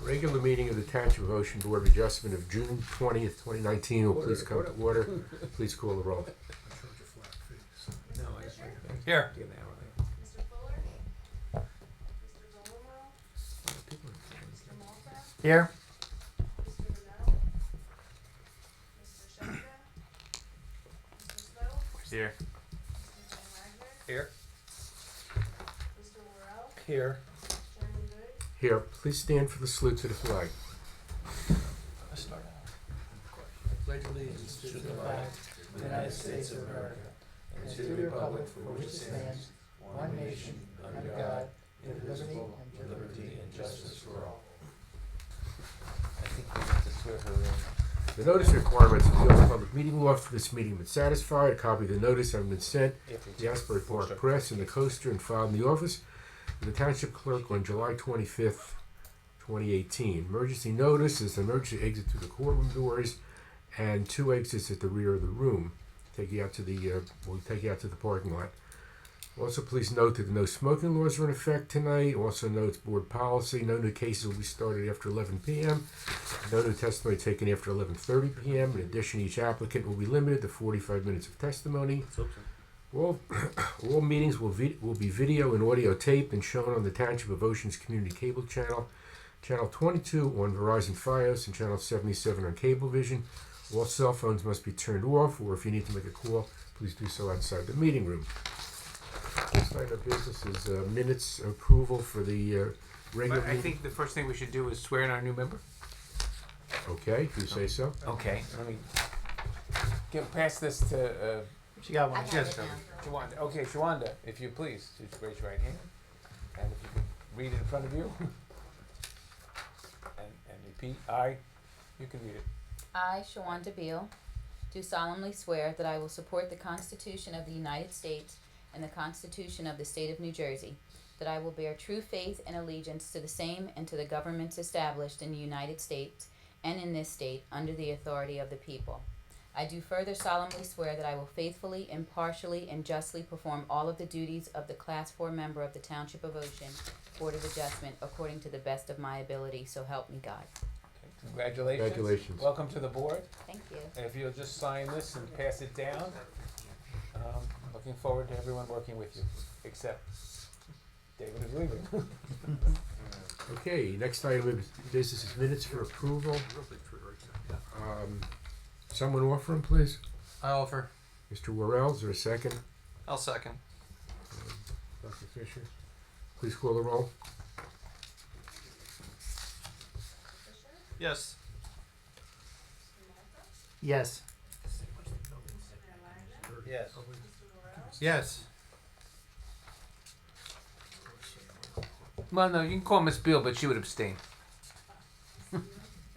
Regular meeting of the Township of Ocean Board of Adjustment of June 20th, 2019 will please come to order. Please call the roll. Here. Mr. Fuller? Mr. Vollmer? Mr. Malta? Here. Mr. Burnell? Mr. Shasta? Mr. Stokes? Here. Mr. Van Wagner? Here. Mr. Worrell? Here. Chairman Good? Here, please stand for the salute to the flag. Let's start. Pledge allegiance to the flag of the United States of America and to the republic for which it stands, one nation, under God, indivisible, with liberty and justice for all. I think we have to swear her in. The notice requirements of the Open Public Meeting Law for this meeting have been satisfied. A copy of the notice has been sent to the Asbury Park Press and the Coaster and filed in the office of the Township Clerk on July 25th, 2018. Emergency notice is an emergency exit through the courtroom doors and 2 exits at the rear of the room. We'll take you out to the parking lot. Also, please note that the no smoking laws are in effect tonight. Also notes board policy. No new cases will be started after 11 p.m. No new testimony taken after 11:30 p.m. In addition, each applicant will be limited to 45 minutes of testimony. All meetings will be video and audio taped and shown on the Township of Ocean's Community Cable Channel, Channel 22 on Verizon Fios, and Channel 77 on Cablevision. All cell phones must be turned off, or if you need to make a call, please do so outside the meeting room. Next item of business is minutes approval for the regular I meeting. think the first thing we should do is swear in our new member. Okay, if you say so. Okay. Let me pass this to She got one. I have it now. Shawanda. Okay, Shawanda, if you please, just raise your right hand. And if you could read it in front of you. and repeat. You can read it. I, Shawanda Beal, do solemnly swear that I will support the Constitution of the United States and the Constitution of the State of New Jersey, that I will bear true faith and allegiance to the same and to the governments established in the United States and in this state under the authority of the people. I do further solemnly swear that I will faithfully, impartially, and justly perform all of the duties of the Class 4 member of the Township of Ocean Board of Adjustment according to the best of my ability, so help me God. Okay. Congratulations. Congratulations. Welcome to the board. Thank you. And if you'll just sign this and pass it down, looking forward to everyone working with you, except David is leaving. Okay, next item of business is minutes for approval. Someone offer them, please. I offer. Mr. Worrell, is there a second? I'll second. Dr. Fisher, please call the roll. Fisher? Yes. Mr. Malta? Yes. Mr. Van Wagner? Yes. Mr. Worrell? Yes. Well, no, you can call Miss Beal, but she would abstain.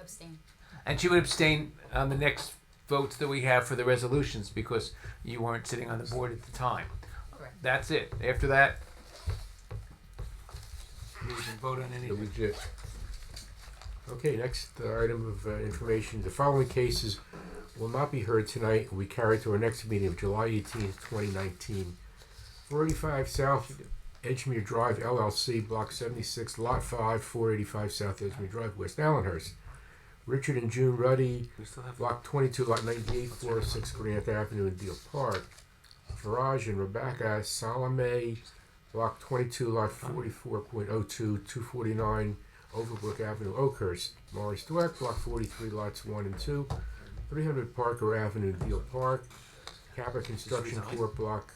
Abstain. And she would abstain on the next votes that we have for the resolutions because you weren't sitting on the board at the time. Correct. That's it. After that, you can vote on They're anything. legit. Okay, next item of information. The following cases will not be heard tonight and will be carried to our next meeting of July 18th, 2019. 485 South Edgemere Drive, LLC, Block 76, Lot 5, 485 South Edgemere Drive, West Allenhurst. Richard and June Ruddy, We still have Block 22, Lot 98, 406 Grant Avenue in Deal Park. Farage and Rebecca Salome, Block 22, Lot 44.02, 249 Overbrook Avenue, Oakhurst. Maurice Dweck, Block 43, Lots 1 and 2, 300 Parker Avenue, Deal Park. Kappa Construction Corp., Block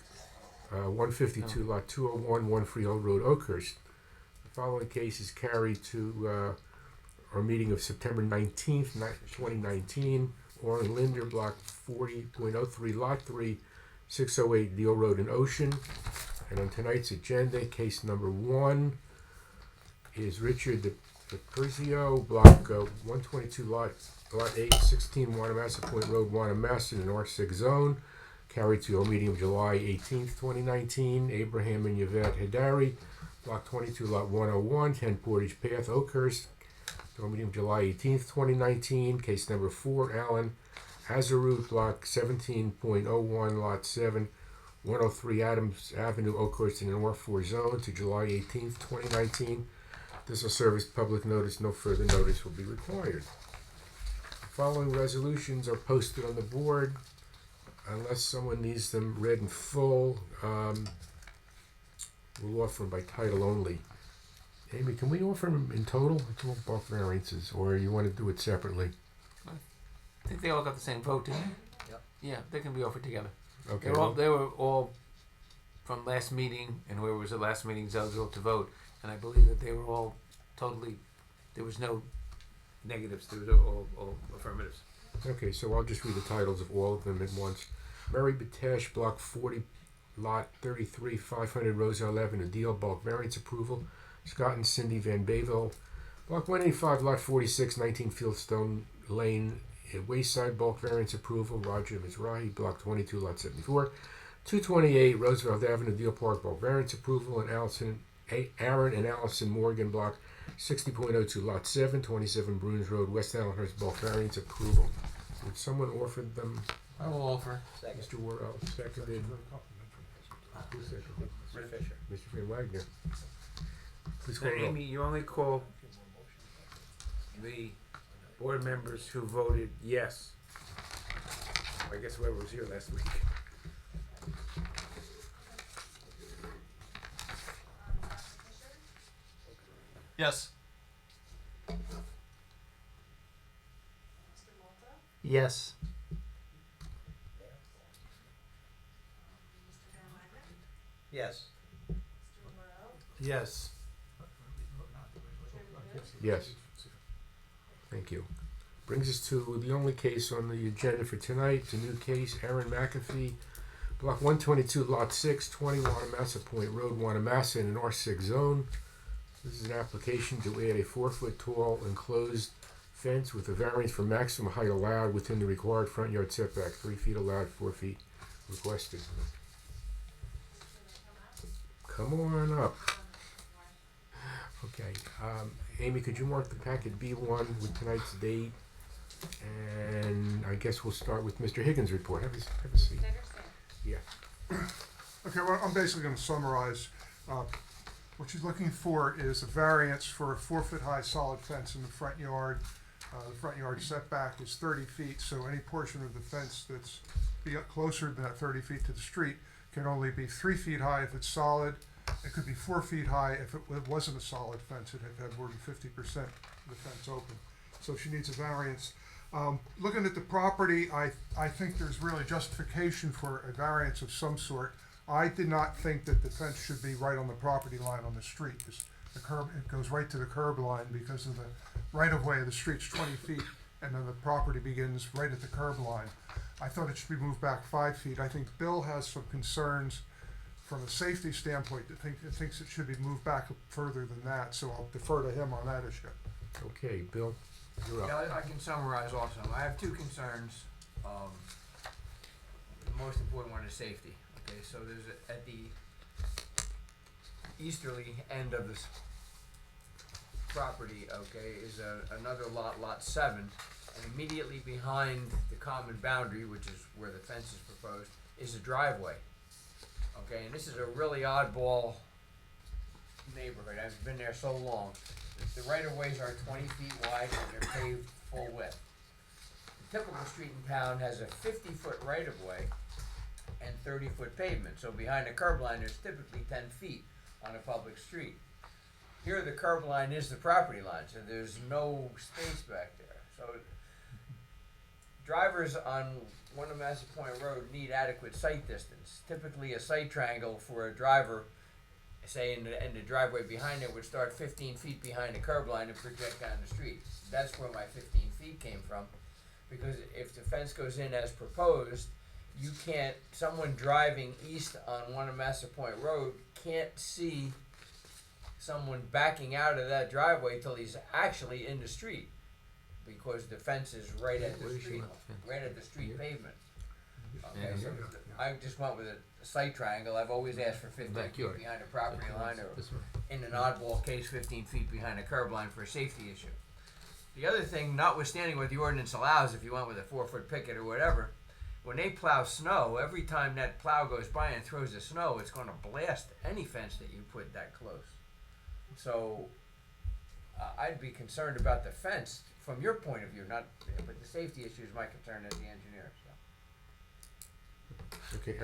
152, Lot 201, 1 Freehold Road, Oakhurst. The following cases carried to our meeting of September 19th, 2019. Orrin Linder, Block 40.03, Lot 3, 608 Deal Road in Ocean. And on tonight's agenda, case number 1 is Richard DePerzio, Block 122, Lot 8, 16 Wanamassa Point Road, Wanamassa, in an R6 zone. Carried to our meeting of July 18th, 2019. Abraham and Yvette Hidari, Block 22, Lot 101, 10 Portage Path, Oakhurst. To our meeting of July 18th, 2019. Case number 4, Alan Azarut, Block 17.01, Lot 7, 103 Adams Avenue, Oakhurst, in an R4 zone, to July 18th, 2019. This will serve as public notice. No further notice will be required. The following resolutions are posted on the board. Unless someone needs them read in full, we'll offer them by title only. Amy, can we offer them in total? It's all bulk variances, or you want to do it separately? I think they all got the same vote, didn't they? Yep. Yeah, they can be offered together. Okay. They were all from last meeting, and whoever was at last meeting is eligible to vote. And I believe that they were all totally. There was no negatives. There was all affirmatives. Okay, so I'll just read the titles of all of them at once. Mary Batash, Block 40, Lot 33, 500 Roselle Avenue, deal bulk variance approval. Scott and Cindy Van Bayville, Block 185, Lot 46, 19 Fieldstone Lane, Wayside bulk variance approval. Roger Mizrahi, Block 22, Lot 74, 228 Roosevelt Avenue, deal park bulk variance approval. And Aaron and Allison Morgan, Block 60.02, Lot 7, 27 Bruins Road, West Allenhurst bulk variance approval. Would someone offer them? I will offer. Mr. Worrell, seconded. Who seconded? Rick Fisher. Mr. Van Wagner. Please Now, call roll. Amy, you only call the board members who voted yes. I guess whoever was here last week. Fisher, Yes. Mr. Malta, Yes. Mr. Van Wagner, Yes. Mr. Morel, Yes. Chairman Hill, Yes. Thank you. Brings us to the only case on the agenda for tonight. It's a new case, Aaron McAfee, Block 122, Lot 6, 20 Wanamassa Point Road, Wanamassa, in an R6 zone. This is an application to add a 4-foot tall enclosed fence with a variance for maximum height allowed within the required front yard setback, 3 feet allowed, 4 feet requested. Come on up. Okay, Amy, could you mark the packet B1 with tonight's date? And I guess we'll start with Mr. Higgins' report. Have a seat. Okay, well, I'm basically going to summarize. What she's looking for is a variance for a 4-foot-high solid fence in the front yard. The front yard setback is 30 feet, so any portion of the fence that's closer than that 30 feet to the street can only be 3 feet high if it's solid. It could be 4 feet high if it wasn't a solid fence. It had more than 50% of the fence open. So she needs a variance. Looking at the property, I think there's really justification for a variance of some sort. I did not think that the fence should be right on the property line on the street. The curb, it goes right to the curb line because of the right-of-way of the street's 20 feet, and then the property begins right at the curb line. I thought it should be moved back 5 feet. I think Bill has some concerns from a safety standpoint that thinks it should be moved back further than that, so I'll defer to him on that issue. Okay, Bill, you're up. Yeah, I can summarize also. I have two concerns. The most important one is safety. Okay, so there's at the easterly end of this property, okay, is another lot, lot 7, and immediately behind the common boundary, which is where the fence is proposed, is a driveway. Okay, and this is a really oddball neighborhood. I've been there so long. The right-of-ways are 20 feet wide and they're paved full width. The typical street in town has a 50-foot right-of-way and 30-foot pavement. So behind the curb line, there's typically 10 feet on a public street. Here, the curb line is the property line, so there's no space back there. So drivers on Wanamassa Point Road need adequate sight distance. Typically, a sight triangle for a driver, say in the driveway behind it, would start 15 feet behind the curb line and project down the street. That's where my 15 feet came from, because if the fence goes in as proposed, you can't, someone driving east on Wanamassa Point Road can't see someone backing out of that driveway till he's actually in the street, because the fence is right at the street, right at the street pavement. Okay, so I just went with a sight triangle. I've always asked for 15 feet behind the property line, or in an oddball case, 15 feet behind the curb line for a safety issue. The other thing, notwithstanding what the ordinance allows, if you went with a 4-foot picket or whatever, when they plow snow, every time that plow goes by and throws the snow, it's going to blast any fence that you put that close. So I'd be concerned about the fence from your point of view, not, but the safety issue is my concern as the engineer, so. Okay,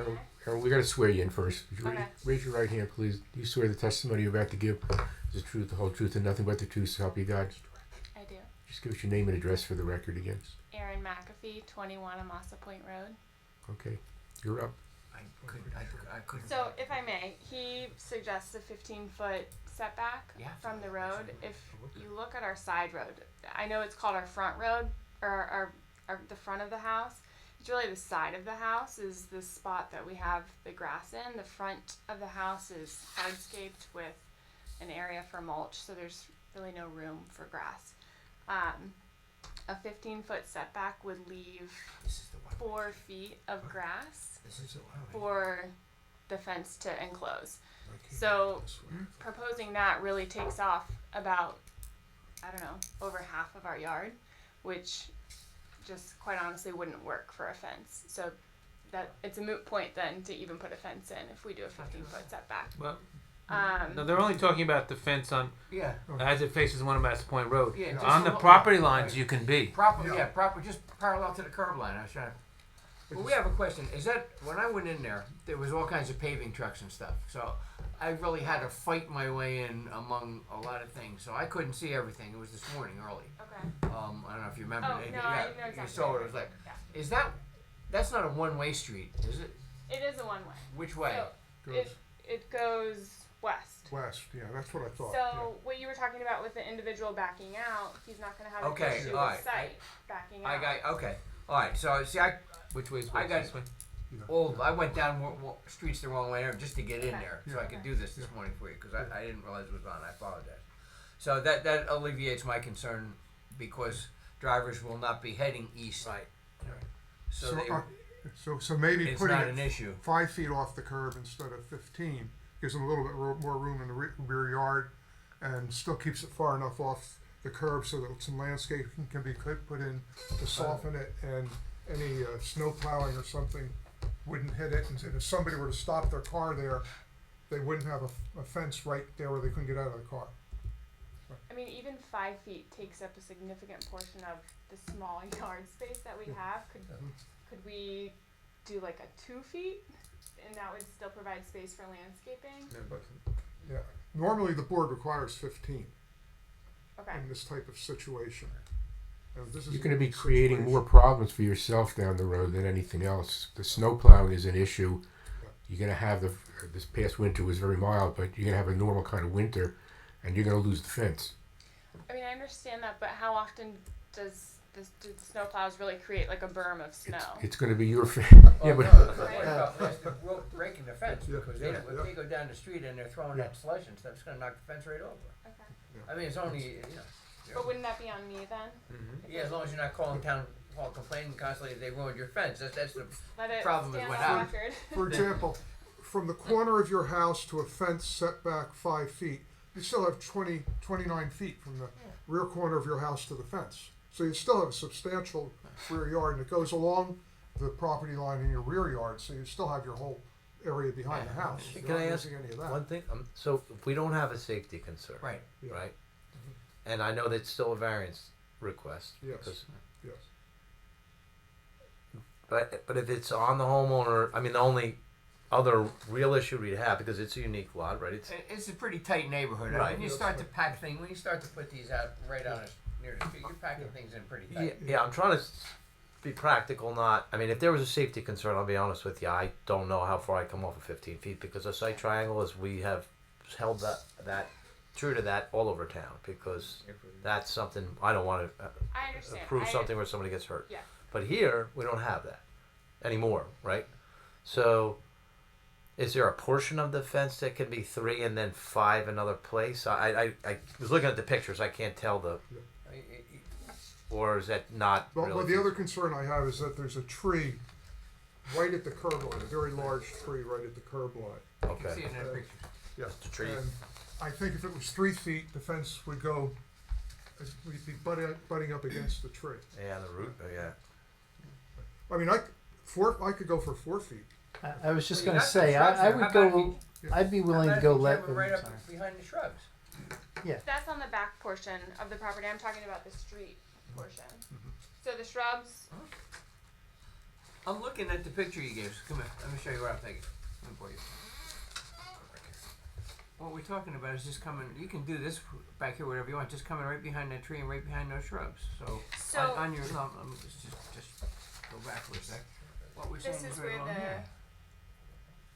Errol, we gotta swear you in first. Would you Okay. raise your right hand, please? Do you swear the testimony you're about to give is the truth, the whole truth, and nothing but the truth, so help you God? I do. Just give us your name and address for the record again. Erin McAfee, 21 Amasa Point Road. Okay, you're up. I couldn't. So, if I may, he suggests a 15-foot setback Yeah. from the road. If you look at our side road, I know it's called our front road, or our the front of the house. It's really the side of the house is the spot that we have the grass in. The front of the house is hardscaped with an area for mulch, so there's really no room for grass. A 15-foot setback would leave This is the one. 4 feet of grass This is the one. for the fence to enclose. So proposing that really takes off about, I don't know, over half of our yard, which just quite honestly wouldn't work for a fence. So that it's a moot point then to even put a fence in if we do a 15-foot setback. Well, no, they're only talking about the fence on Yeah. as it faces One Master Point Road. Yeah, just On the a- property lines, you can be. Proper, Yeah. yeah, proper, just parallel to the curb line. I was trying to. Well, we have a question. Is that when I went in there was all kinds of paving trucks and stuff. So I really had to fight my way in among a lot of things. So I couldn't see everything. It was this morning early. Okay. I don't know if you remember. Oh, They- no, yeah, I know exactly you saw what it was like. Yeah. Is that's not a one-way street, is it? It is a one-way. Which way? So Goes it goes west. west, yeah, that's what I thought. So what you were talking about with the individual backing out, he's not going to have Okay, an issue all with right. site backing I out. got okay. All right. So see, Which way is I west? got- This way? I went down streets the wrong way just to get in Okay. there, so I Yeah. could do this morning for you because I didn't realize it was on. I apologize. So that alleviates my concern because drivers will not be heading east. Right. So, they, So maybe it's putting not an it issue. 5 feet off the curb instead of 15 gives them a little bit more room in the rear yard, and still keeps it far enough off the curb so that some landscaping can be put in to soften it, and any snow plowing or something wouldn't hit it. And if somebody were to stop their car there, they wouldn't have a fence right there where they couldn't get out of the car. I mean, even 5 feet takes up a significant portion of the small yard space that we have. Could we do like a 2 feet, and that would still provide space for landscaping? Yeah. Normally the board requires 15 Okay. in this type of situation. And this is You're a going to be unique creating situation. more problems for yourself down the road than anything else. The snow plowing is an issue. You're going to have this past winter was very mild, but you're going to have a normal kind of winter, and you're going to lose the fence. I mean, I understand that, but how often do the snow plows really create like a berm of snow? It's going to be your fence. Yeah, but We're breaking the fence Yeah, because yeah, if they go down the street and they're throwing that slush and stuff, it's going to knock the fence right over. Okay. I mean, it's only But wouldn't that be on me then? yeah, as long as you're not calling town hall complaining constantly that they ruined your fence. That's the Let it Problem is stand what on happened. record. For example, from the corner of your house to a fence setback 5 feet, you still have 29 feet from the rear corner of your house to the fence. So you still have a substantial rear yard, and it goes along the property line in your rear yard, so you still have your whole area behind the house. You're Can not I ask losing any of that. one thing? So if we don't have a safety concern, right. Yeah. right? And I know that's still a variance request. Yes. because- Yes. But if it's on the homeowner, I mean, the only other real issue we'd have, because it's a unique lot, right? It's a pretty tight neighborhood. I mean, Right. when you start to pack things, when you start to put these out right on us near the street, you're packing things in pretty Yeah, tight. yeah, I'm trying to be practical, not. I mean, if there was a safety concern, I'll be honest with you, I don't know how far I come off of 15 feet, because a site triangle is, we have held that true to that all over town, because that's something I don't want to I understand. approve something where somebody gets hurt. Yeah. But here, we don't have that anymore, right? So, is there a portion of the fence that can be 3 and then 5 another place? I was looking at the pictures. I can't tell or is that not Well, really? the other concern I have is that there's a tree right at the curb line, a very large tree right at the curb line. You can see Okay. it in that picture. Yeah. The tree. And I think if it was 3 feet, the fence would go, we'd be butting up against the tree. Yeah, the root. Yeah. I mean, I could go for 4 feet. I was just Well, you gonna got the say, shrubs I there. How would about if go, I'd be How willing about to if go you let have them right sorry. up behind the shrubs? Yeah. That's on the back portion of the property. I'm talking about the street portion. Mm-hmm. So the shrubs. I'm looking at the picture you gave us. Come here, let me show you where I'm taking. Let me pull you. What we're talking about is just coming. You can do this back here, whatever you want. Just coming right behind that tree and right behind those shrubs. So on your thumb, just go back for a sec. What we're saying This is is right where along the. here.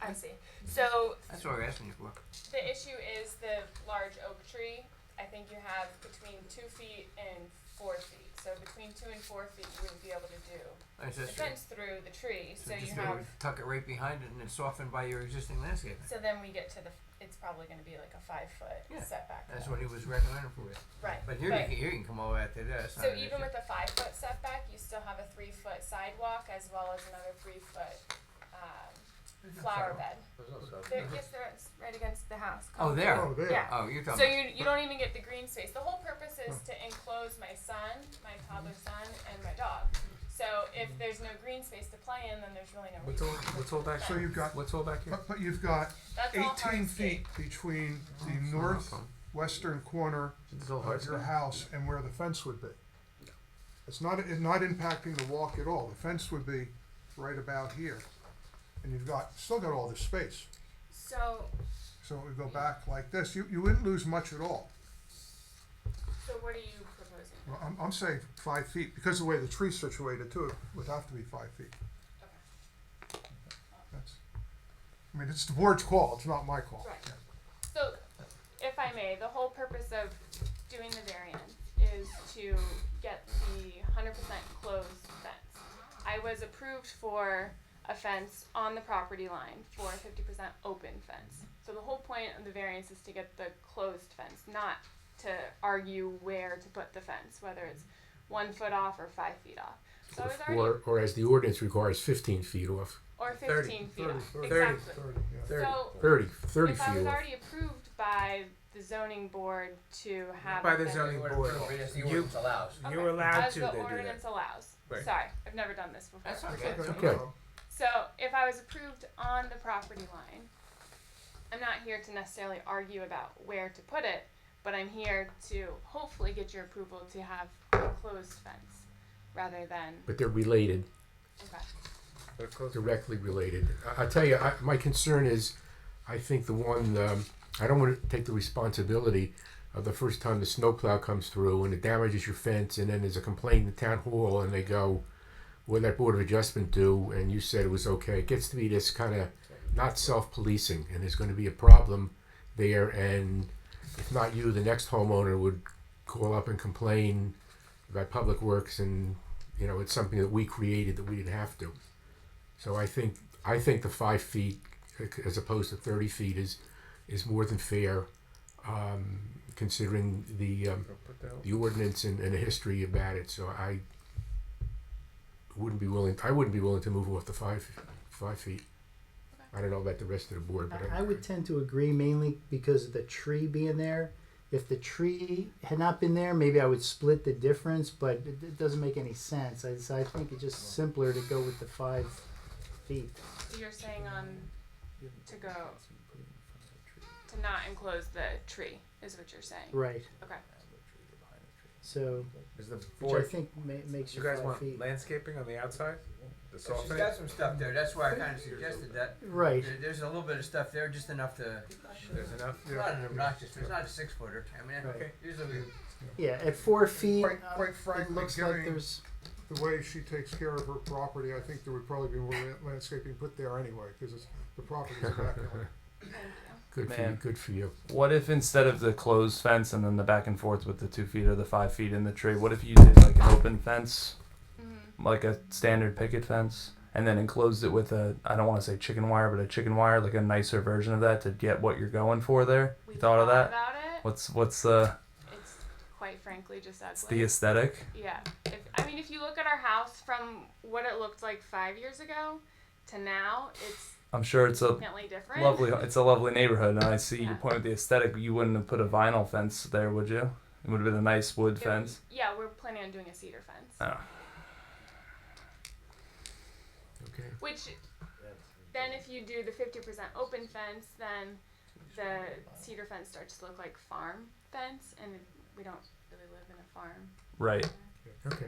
I see. So That's what we're asking you for. the issue is the large oak tree. I think you have between 2 feet and 4 feet. So between 2 and 4 feet, you wouldn't be able to do That's the just fence through the tree. So you just have. tuck it right behind it and it's softened by your existing landscape. So then we get to the. It's probably going to be like a 5-foot Yeah, setback. That's though. what he was recommending for you. Right. But here you can come over after this. So even with a 5-foot setback, you still have a 3-foot sidewalk as well as another 3-foot flower bed. Yes, they're right against the house. Oh, there. Oh, there. Yeah. Oh, you're talking. So you don't even get the green space. The whole purpose is to enclose my son, my toddler son, and my dog. So if there's no green space to play in, then there's really no reason. What's all back So here? you've got, What's all back here? but you've got That's all 18 hardscape. feet between the northwestern corner It's all of your house and where the fence would be. It's not impacting the walk at all. The fence would be right about here. And you've still got all this space. So So it would go back like this. You wouldn't lose much at all. what are you proposing? Well, I'm saying 5 feet, because of the way the tree's situated too, it would have to be 5 feet. I mean, it's the board's call, it's not my call. Right. So, if I may, the whole purpose of doing the variance is to get the 100% closed fence. I was approved for a fence on the property line for a 50% open fence. So the whole point of the variance is to get the closed fence, not to argue where to put the fence, whether it's 1 foot off or 5 feet off. So I was already, Or as the ordinance requires, 15 feet off. or 15 feet off. 30, Exactly. 30, yeah. So 30 if I feet was off. already approved by the zoning board to have By a the fence- zoning What board. as the You- ordinance allows. Okay. You're allowed as to, the they do that. ordinance allows. Right. Sorry, I've never done this before. That's okay. Okay. So if I was approved on the property line, I'm not here to necessarily argue about where to put it, but I'm here to hopefully get your approval to have a closed fence rather than But they're related, okay. directly related. I tell you, my concern is, I think the one, I don't want to take the responsibility of the first time the snowplow comes through and it damages your fence, and then there's a complaint in the town hall, and they go, what did that Board of Adjustment do? And you said it was okay. It gets to be this kind of not self-policing, and there's going to be a problem there, and if not you, the next homeowner would call up and complain about Public Works, and it's something that we created that we didn't have to. So I think the 5 feet as opposed to 30 feet is more than fair, considering the ordinance and the history about it. So I wouldn't be willing to move off the 5 feet. I don't know about the rest of the board, but I would tend to agree, mainly because of the tree being there. If the tree had not been there, maybe I would split the difference, but it doesn't make any sense. I think it's just simpler to go with the 5 feet. So you're saying to not enclose the tree is what you're saying. Right. Okay. So, Is the which I board, think makes you you guys 5 want feet. landscaping on the outside? The She's softening? got some stuff there. That's why I kind of suggested that. Right. There's a little bit of stuff there, just enough to. There's enough? It's not an obnoxious. It's not a 6-footer. I mean, Right. usually. Yeah, at 4 feet, Quite it frankly, looks like given there's. the way she takes care of her property, I think there would probably be more landscaping put there anyway, because the property's immaculate. Thank you. good for you. Man. Good for you. What if instead of the closed fence and then the back and forth with the 2 feet or the 5 feet in the tree, what if you did like an open fence, like a standard picket fence, and then enclosed it with I don't want to say chicken wire, but a chicken wire, like a nicer version of that to get what you're going for there? We You thought of that? about it. What's It's quite frankly just ugly. the aesthetic? Yeah. If you look at our house from what it looked like 5 years ago to now, it's I'm sure it's a significantly different. it's a lovely neighborhood, and I see Yeah. your point with the aesthetic. You wouldn't have put a vinyl fence there, would you? It would have been a nice wood fence. Yeah, we're planning on doing a cedar fence. Oh. Okay. Which, then if you do the 50% open fence, then the cedar fence starts to look like farm fence, and we don't really live in a farm. Right. Okay.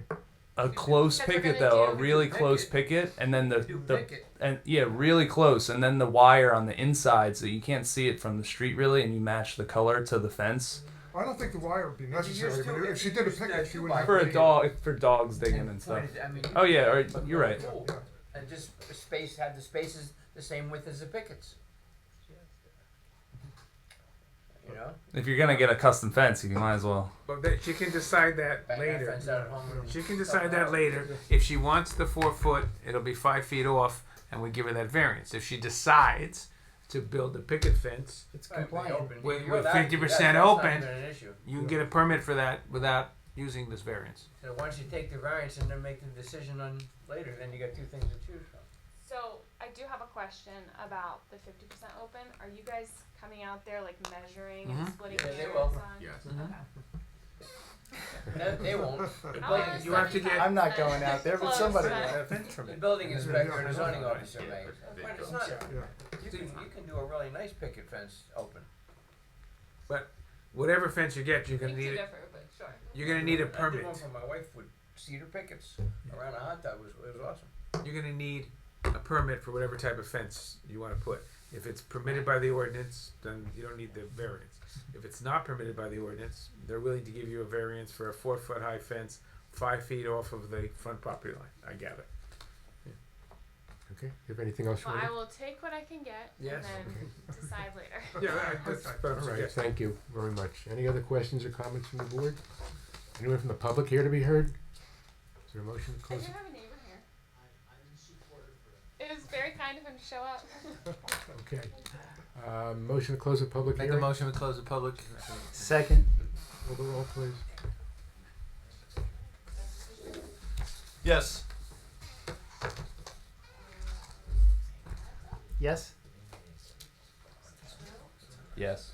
A close Because we're picket gonna though, a do- really picket. close picket, and then the Do the picket. and yeah, really close, and then the wire on the inside, so you can't see it from the street really, and you match the color to the fence I don't think the wire would be you necessary, used to- but if if she you did a used, picket, she two wouldn't have. for to a be- dog, for dogs digging and stuff. pointed- I mean, Oh yeah, or, but you're right. cool. Yeah. And just space had the spaces the same width as the pickets. You know, If you're gonna get a custom fence, you might as well. But that she can decide that bang that later. fence out at home. and She can stuff decide it that out. later. If she wants the 4 foot, it'll be 5 feet off, and we give her that variance. If she decides to build a picket fence, It's Right, compliant. open. With- You're with allowed to do 50% that. That's not open. even an issue. you can get a permit for that without using this variance. So once you take the variance and then make the decision on later, then you got two things to choose from. So I do have a question about the 50% open. Are you guys coming out there like measuring and Mhm. splitting Yeah, they hairs will. on? Yes. Okay. No, they won't. The I'll building, ask You have to them. get- I'm not going out there, but Close, somebody but- will. the building inspector or the zoning officer Yeah, may. but But it's not, Yeah. you can do a really nice picket fence open. Whatever fence you get, you're We gonna do need it. differ, but sure. You're gonna need a I did permit. one for my wife with cedar pickets around a hot tub. It was awesome. You're gonna need a permit for whatever type of fence you want to put. If it's permitted by the ordinance, then you don't need the variance. If it's not permitted by the ordinance, they're willing to give you a variance for a 4 foot high fence, 5 feet off of the front property line. I gather. Okay. You have anything else you Well, want I to? will take what I can get Yes. and then decide later. Yeah, that's what I'm All right. suggesting. Thank you very much. Any other questions or comments from the board? Anyone from the public here to be heard? Is there a motion to I close? do have a neighbor here. It was very kind of him to show up. Okay. Motion to close the public Make a hearing. motion to close the public. Second. Call the roll, please. Yes. Yes? Yes.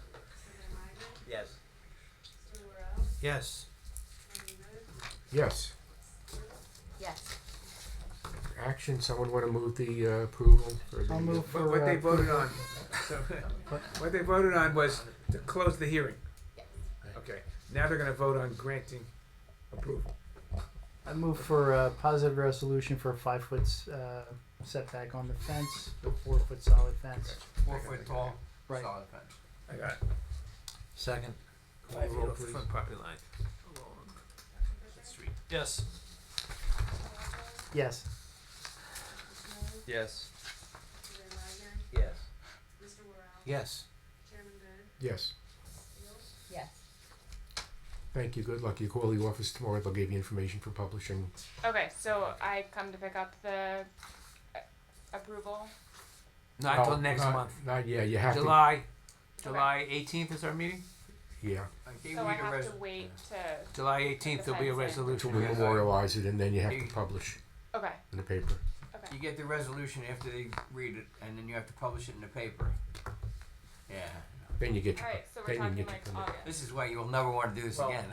Yes. Yes. Yes. Yes. Action. Someone want to move the approval for the? I'll move But for. what they voted approval. on, so, what they voted on was to close the hearing. Yes. Okay. Now they're gonna vote on granting approval. I move for a positive resolution for a 5 foot setback on the fence, a 4 foot solid fence. 4 foot tall, Right. solid fence. I got it. Second. Call the 5 feet roll, off the please. front property line. Along the street. Yes. Yes. Yes. Yes. Yes. Yes. Yes. Thank you. Good luck. You call the office tomorrow. They'll give you information for publishing. Okay, so I come to pick up the approval. Not Oh, until next not- month. Not yet. You have July 18th is our meeting. to. Yeah. I gave So you I the have to wait to. July 18th there'll be a Defense To resolution. memorialize it, and then you have to publish Okay. in the paper. You get the resolution after they read it, and then you have to publish it in the paper. Yeah. Then you get your. Alright, so we're then you talking get your like permit. August. This is why you'll never want to do this Well- again.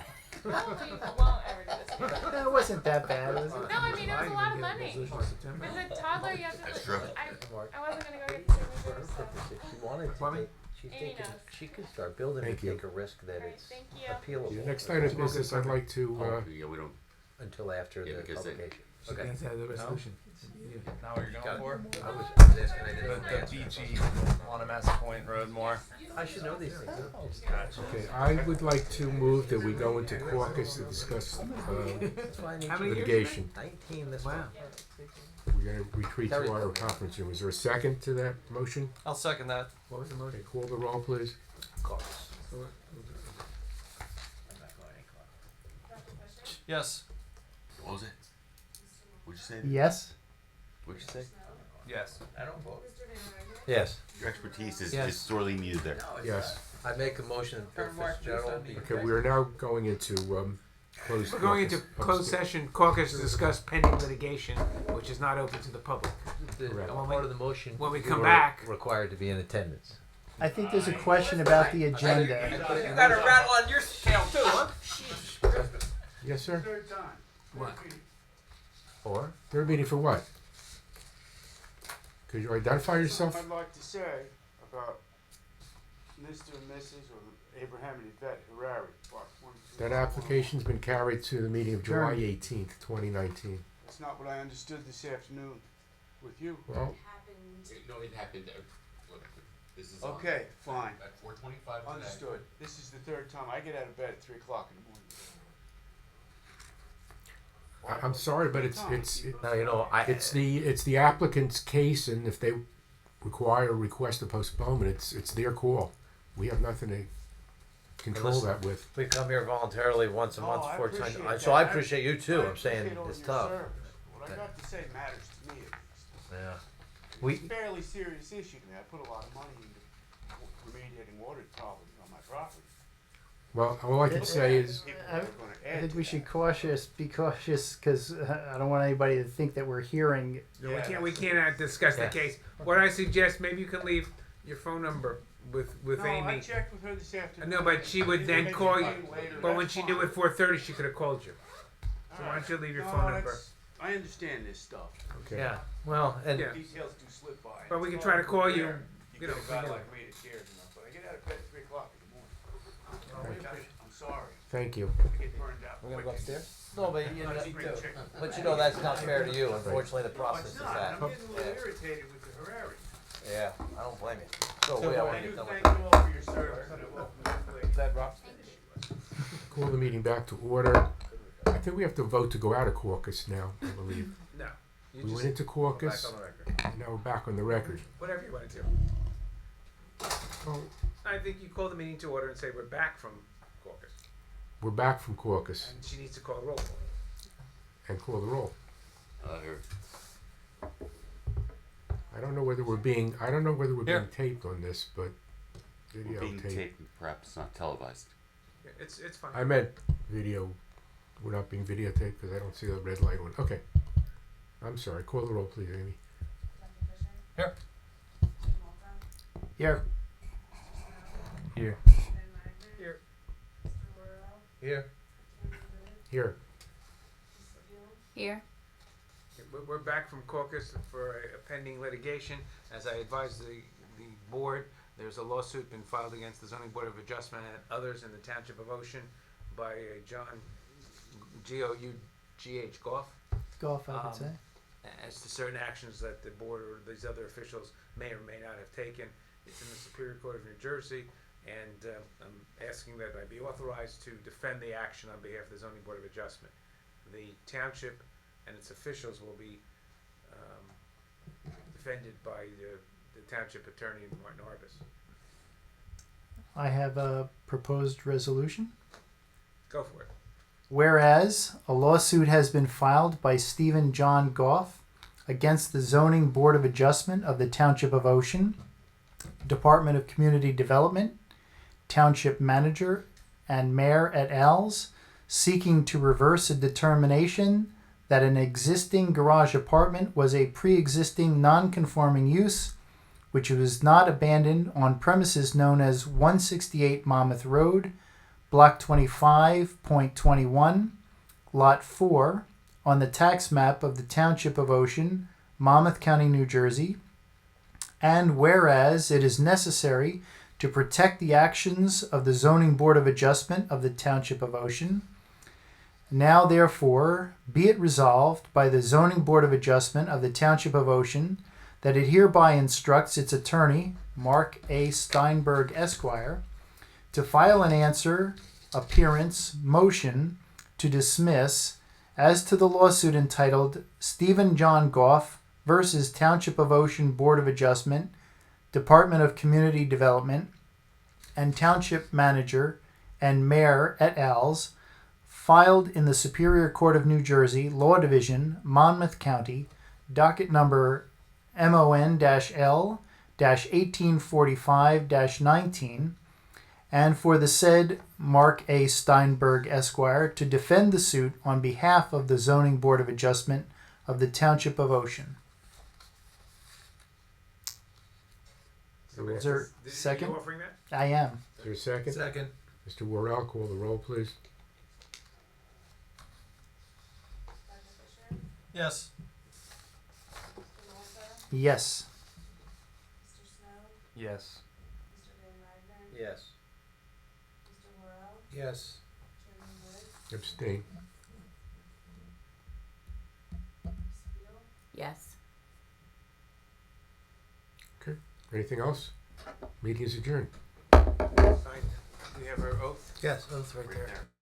No, we won't ever do this again. No, it wasn't that bad, was it? No, I mean, it was a lot of money. Resolution in September. With a toddler, you have to. That's true. I wasn't gonna go get the signatures, so. If she wanted to, Mommy? she's Amy taking, knows. she could start building Thank and you. take a risk that Alright, it's thank you. appealable. The next item of business, I'd like to. Yeah, we don't. Until after Yeah, the because they- publication. She Okay. has to have the resolution. Now what you're going for? I was asking, I didn't The answer. BG Wanamass Point Road more. I should know these things. Gotcha. Okay, I would like to move that we go into caucus to discuss That's fine. How many years? litigation. 19 this Wow. month. We're gonna retreat to our conference room. Is there a second to that motion? I'll second that. What was the Okay, motion? call the roll, please. Of course. I'm not going any closer. Yes. What was it? What'd you say? Yes? What'd you say? Yes. I don't vote. Yes. Your expertise is, Yes. is sorely needed there. No, it's Yes. I make a motion that Bill Turn Mark Fitzgerald loose be. on Okay, we are now going into closed. We're going caucus. into closed session caucus to discuss pending litigation, which is not open to the public. The Correct. part of the motion. When we you come were back- Required to be in attendance. I think there's a question about the You agenda. got a rattle on your tail too, huh? Yes, sir. What? Or? Third meeting for what? Could you identify yourself? I'd like to say about Mr. and Mrs. or Abraham and Yvette Harari, Block 22. That application's been carried to the meeting of July Jeremy. 18th, 2019. That's not what I understood this afternoon with you. Well, No, it happened. This is Okay, fine. at 4:25 today. Understood. This is the third time. I get out of bed at 3 o'clock in the morning. I'm sorry, but it's No, you know, it's the applicant's case, and if they request a postponement, it's their call. We have nothing to control Listen, that with. we come here voluntarily once a No, month I for time. appreciate So I that. appreciate you too. I'm saying appreciate all it's your tough. service. What I got to say matters to me at least. Yeah. It's a fairly serious issue to me. I put a lot of money into remediating water problems on my property. Well, all I can say is People I- are gonna I add think to we that. should be cautious, because I don't want anybody to think that we're hearing. No, Yeah, we that's cannot discuss Yeah. the case. What I suggest, maybe you can leave your phone number with No, I Amy. checked with her this afternoon. No, but she would You then can call make you. it later, But when that's she knew fine. at 4:30, she could have called you. All So why don't you leave your No, phone number? that's- I understand this stuff. okay. Yeah. Well, and Yeah. Details do slip by. But we It's can try to hard call prepare. you, You you get know, a guy we like me that cares enough, but I get out of bed at 3 o'clock in the morning. I'm sorry. Thank you. I get burned out. we're gonna quick. go upstairs. No, but you know, I bring chicken. but you know that's not fair to you. Unfortunately, the No, process it's is not. that. I'm getting a little Yeah. irritated with the Harari. Yeah, I don't blame you. So, So yeah, I when do you done thank with you all for your service, and I welcome you to that, Rob? Call the meeting back to order. I think we have to vote to go out of caucus now, I believe. No. You We just went into go caucus, back on the record. and now we're back on the record. Whatever you want to do. Well, I think you call the meeting to order and say we're back from caucus. we're back from caucus And she needs to call the roll. and call the roll. Here. I don't know whether we're being Here. taped on this, but We're being videotape. taped, perhaps not televised. Yeah, it's fine. I meant video. We're not being videotaped because I don't see the red light on. Okay. I'm sorry. Call the roll, please, Amy. Here. Here. Here. Here. Here. Here. We're back from caucus for a pending litigation. As I advised the board, there's a lawsuit been filed against the Zoning Board of Adjustment and others in the Township of Ocean by John G.O.U.G.H. Goff Golf, I would say. as to certain actions that the board or these other officials may or may not have taken. It's in the Superior Court of New Jersey, and I'm asking that I be authorized to defend the action on behalf of the Zoning Board of Adjustment. The township and its officials will be defended by the township attorney, Martin Arbus. I have a proposed resolution. Go for it. Whereas a lawsuit has been filed by Stephen John Goff against the Zoning Board of Adjustment of the Township of Ocean, Department of Community Development, Township Manager, and Mayor et al.'s, seeking to reverse a determination that an existing garage apartment was a pre-existing non-conforming use, which was not abandoned on premises known as 168 Monmouth Road, Block 25.21, Lot 4, on the tax map of the Township of Ocean, Monmouth County, New Jersey. And whereas it is necessary to protect the actions of the Zoning Board of Adjustment of the Township of Ocean, now therefore be it resolved by the Zoning Board of Adjustment of the Township of Ocean that it hereby instructs its attorney, Mark A. Steinberg, Esquire, to file an answer, appearance, motion to dismiss as to the lawsuit entitled Stephen John Goff versus Township of Ocean Board of Adjustment, Department of Community Development, and Township Manager and Mayor et al.'s, filed in the Superior Court of New Jersey, Law Division, Monmouth County, docket number MON-L-1845-19, and for the said Mark A. Steinberg, Esquire, to defend the suit on behalf of the Zoning Board of Adjustment of the Township of Ocean. Is there a second? You offering that? I am. Is there a second? Second. Mr. Worrell, call the roll, please. Yes. Yes. Yes. Yes. Yes. Abstain. Yes. Anything else? Meeting is adjourned. Signed. We have our oath. Yes, oath right Right there. there.